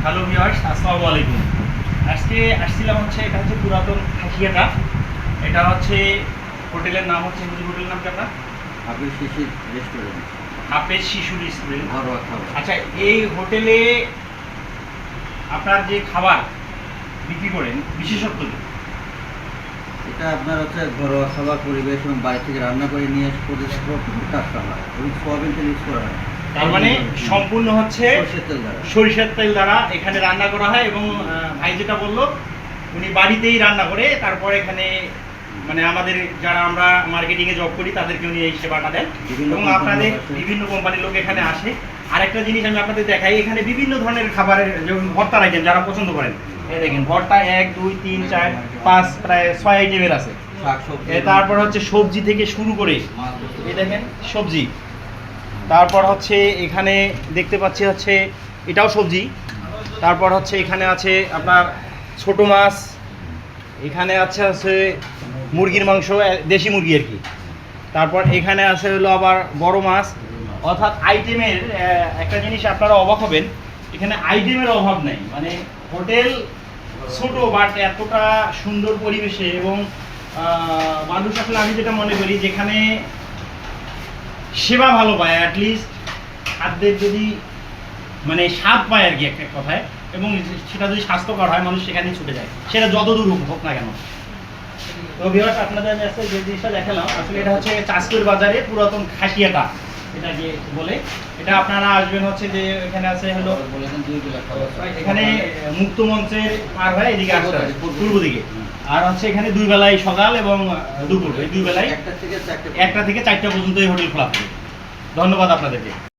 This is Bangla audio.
হ্যালো ভিউয়ার্স, আসসালামু আলাইকুম। আজকে আসছিলাম হচ্ছে, এটা হচ্ছে পুরাতন খাসিয়াটা। এটা হচ্ছে হোটেলের নাম হচ্ছে, হোটেলের নাম কি আপনার? হাফেজ শিশির রেস্টুরেন্ট, হাফেজ শিশু রেস্টুরেন্ট। ঘরোয়া খাবার। আচ্ছা, এই হোটেলে আপনার যে খাবার বিক্রি করেন বিশেষত্ব কি? এটা আপনার হচ্ছে ঘরোয়া খাবার পরিবেশ এবং বাড়ি থেকে রান্না করে নিয়ে কাস্টমার এবং সোয়াবিন তেল ইউজ করা হয়। তার মানে সম্পূর্ণ হচ্ছে সরষের তেল দ্বারা। সরিষার তেল দ্বারা এখানে রান্না করা হয়। এবং ভাই যেটা বললো, উনি বাড়িতেই রান্না করে তারপরে এখানে মানে আমাদের যারা আমরা মার্কেটিংয়ে জব করি তাদেরকে উনি এই সেবাটা দেন। এবং আপনাদের বিভিন্ন কোম্পানির লোক এখানে আসে। আরেকটা জিনিস আমি আপনাদের দেখাই, এখানে বিভিন্ন ধরনের খাবারের যেমন ভর্তার আইটেম যারা পছন্দ করেন, এই দেখেন ভর্তা 1 2 3 4 5 প্রায় 6 আইটেমের আছে। তারপর হচ্ছে সবজি থেকে শুরু করে এই দেখেন সবজি। তারপর হচ্ছে এখানে দেখতে পাচ্ছি হচ্ছে এটাও সবজি। তারপর হচ্ছে এখানে আছে আপনার ছোট মাছ, এখানে আছে মুরগির মাংস, দেশি মুরগি আর কি। তারপর এখানে আছে হলো আবার বড় মাছ। অর্থাৎ আইটেমের একটা জিনিস আপনারা অবাক হবেন, এখানে আইটেমের অভাব নেই। মানে হোটেল ছোট বাট এতটা সুন্দর পরিবেশে এবং মানুষ আসলে আমি যেটা মনে করি, যেখানে সেবা ভালো পায়, অ্যাটলিস্ট খাদ্যের যদি মানে স্বাদ পায় আর কি একটা কথায়, এবং সেটা যদি স্বাস্থ্যকর হয় মানুষ সেখানেই ছুটে যায়, সেটা যত দূর হোক না কেন। তো ভিউয়ার্স, আপনাদের কাছে যে জিনিসটা দেখালাম, আসলে এটা হচ্ছে চাঁচপুর বাজারে পুরাতন খাসিয়াটা এটাকে বলে। এটা আপনারা আসবেন হচ্ছে যে এখানে আছে হলো এখানে মুক্ত মঞ্চের পার হয়ে এদিকে আসতে হবে পূর্ব দিকে। আর হচ্ছে এখানে 2 বেলায় সকাল এবং দুপুর, এই 2 বেলায় 1টা থেকে 4টা পর্যন্ত এই হোটেল খোলা থাকে। ধন্যবাদ আপনাদেরকে।